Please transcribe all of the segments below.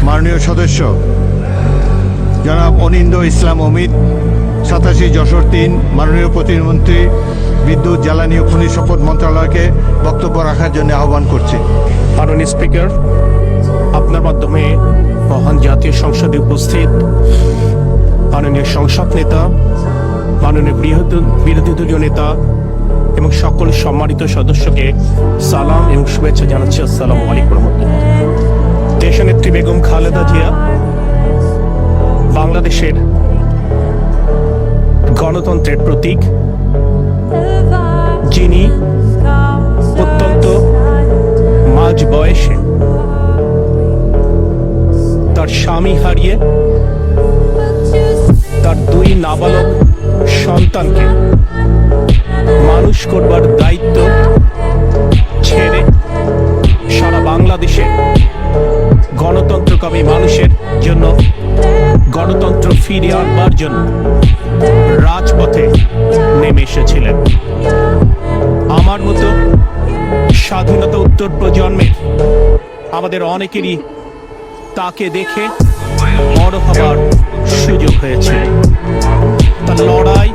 মাননীয় সদস্য জনাব অনিন্দ ইসলাম অমিত, 87 যশোর 3, মাননীয় প্রতিমন্ত্রী বিদ্যুৎ, জ্বালানি ও খনিজ সম্পদ মন্ত্রণালয়কে বক্তব্য রাখার জন্য আহ্বান করছি। মাননীয় স্পিকার, আপনার মাধ্যমে মহান জাতীয় সংসদে উপস্থিত মাননীয় সংসদ নেতা, মাননীয় বিরোধী দলীয় নেতা এবং সকল সম্মানিত সদস্যকে সালাম এবং শুভেচ্ছা জানাচ্ছি। আসসালামু আলাইকুম রহমতুল্লাহ। দেশনেত্রী বেগম খালেদা জিয়া বাংলাদেশের গণতন্ত্রের প্রতীক, যিনি অত্যন্ত মাঝ বয়সে তার স্বামী হারিয়ে তার 2 নাবালক সন্তানকে মানুষ করবার দায়িত্ব ছেড়ে সারা বাংলাদেশে গণতন্ত্রকামী মানুষের জন্য গণতন্ত্র ফিরিয়ে আনবার জন্য রাজপথে নেমে এসেছিলেন। আমার মতো স্বাধীনতা উত্তর প্রজন্মের আমাদের অনেকেরই তাকে দেখে বড় হবার সুযোগ হয়েছে। তার লড়াই,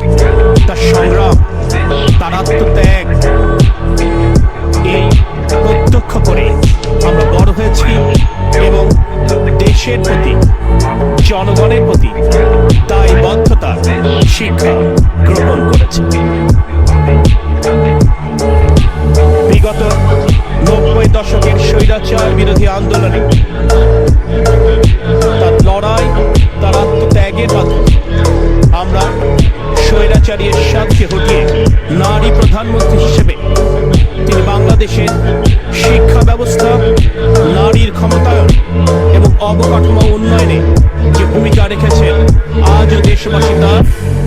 তার সংগ্রাম, তার আত্মত্যাগ, এই প্রত্যক্ষ করে আমরা বড় হয়েছি এবং দেশের প্রতি, জনগণের প্রতি দায়বদ্ধতা শিক্ষা গ্রহণ করেছি। বিগত 90 দশকের স্বৈরাচার বিরোধী আন্দোলনে তার লড়াই, তার আত্মত্যাগের মাধ্যমে আমরা স্বৈরাচারী এরশাদকে হটিয়ে নারী প্রধানমন্ত্রী হিসেবে তিনি বাংলাদেশের শিক্ষা ব্যবস্থা, নারীর ক্ষমতায়ন এবং অবকাঠামো উন্নয়নে যে ভূমিকা রেখেছেন, আজও দেশবাসী তার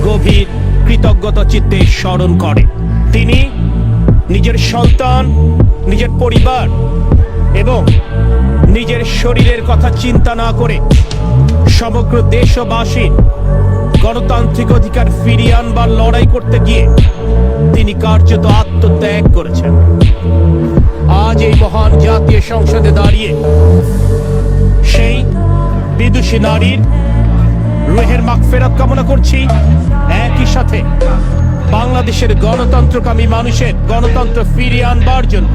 গভীর কৃতজ্ঞতা চিত্তে স্মরণ করে। তিনি নিজের সন্তান, নিজের পরিবার এবং নিজের শরীরের কথা চিন্তা না করে সমগ্র দেশবাসীর গণতান্ত্রিক অধিকার ফিরিয়ে আনবার লড়াই করতে গিয়ে তিনি কার্যত আত্মত্যাগ করেছেন। আজ এই মহান জাতীয় সংসদে দাঁড়িয়ে সেই বিদুষী নারীর রুহের মাগফিরাত কামনা করছি। একই সাথে বাংলাদেশের গণতন্ত্রকামী মানুষের গণতন্ত্র ফিরিয়ে আনবার জন্য,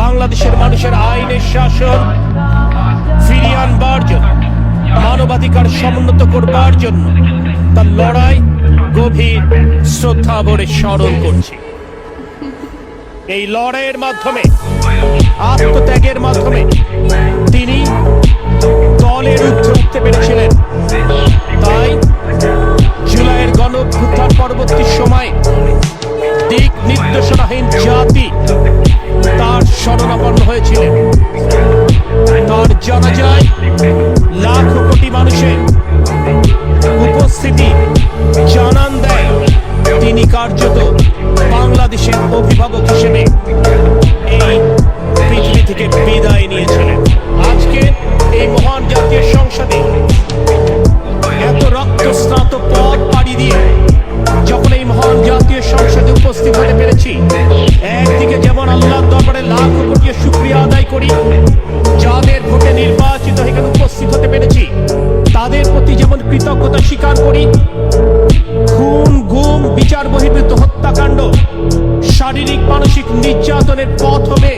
বাংলাদেশের মানুষের আইনের শাসন ফিরিয়ে আনবার জন্য, মানবাধিকার সমুন্নত করবার জন্য তার লড়াই গভীর শ্রদ্ধা ভরে স্মরণ করছি। এই লড়াইয়ের মাধ্যমে, আত্মত্যাগের মাধ্যমে তিনি দলের ঊর্ধ্বে উঠতে পেরেছিলেন। তাই জুলাইয়ের গণঅভ্যুত্থান পরবর্তী সময়ে দিক নির্দেশনাহীন জাতি তার শরণাপন্ন হয়েছিলেন। তার জানাজায় লাখো কোটি মানুষের উপস্থিতি জানান দেয় তিনি কার্যত বাংলাদেশের অভিভাবক হিসেবে এই পৃথিবী থেকে বিদায় নিয়েছিলেন। আজকে এই মহান জাতীয় সংসদে এত রক্তস্নাত পথ পাড়ি দিয়ে যখন এই মহান জাতীয় সংসদে উপস্থিত হতে পেরেছি, একদিকে যেমন আল্লাহর দরবারে লাখো কোটি শুকরিয়া আদায় করি, যাদের ভোটে নির্বাচিত এখানে উপস্থিত হতে পেরেছি তাদের প্রতি যেমন কৃতজ্ঞতা স্বীকার করি। খুন, গুম, বিচার বহির্ভূত হত্যাকাণ্ড, শারীরিক মানসিক নির্যাতনের পথ হবে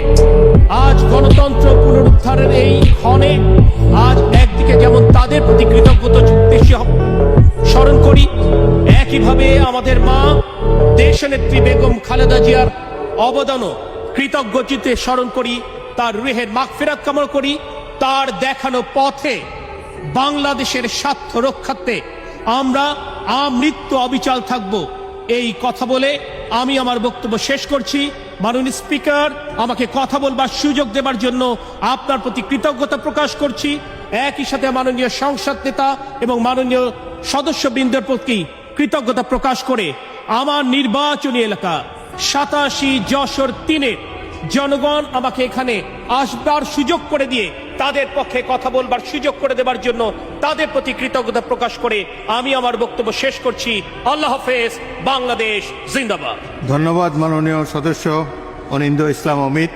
আজ গণতন্ত্র পুনরুদ্ধারের এই ক্ষণে আজ একদিকে যেমন তাদের প্রতি কৃতজ্ঞতা স্মরণ করি, একইভাবে আমাদের মা দেশনেত্রী বেগম খালেদা জিয়ার অবদানও কৃতজ্ঞ চিত্তে স্মরণ করি। তার রুহের মাগফিরাত কামনা করি। তার দেখানো পথে বাংলাদেশের স্বার্থ রক্ষার্থে আমরা আমৃত্যু অবিচল থাকব, এই কথা বলে আমি আমার বক্তব্য শেষ করছি। মাননীয় স্পিকার, আমাকে কথা বলবার সুযোগ দেবার জন্য আপনার প্রতি কৃতজ্ঞতা প্রকাশ করছি। একই সাথে মাননীয় সংসদ নেতা এবং মাননীয় সদস্যবৃন্দের প্রতি কৃতজ্ঞতা প্রকাশ করে আমার নির্বাচনী এলাকা 87 যশোর 3-এর জনগণ আমাকে এখানে আসবার সুযোগ করে দিয়ে তাদের পক্ষে কথা বলবার সুযোগ করে দেবার জন্য তাদের প্রতি কৃতজ্ঞতা প্রকাশ করে আমি আমার বক্তব্য শেষ করছি। আল্লাহ হাফেজ। বাংলাদেশ জিন্দাবাদ। ধন্যবাদ মাননীয় সদস্য অনিন্দ ইসলাম অমিত।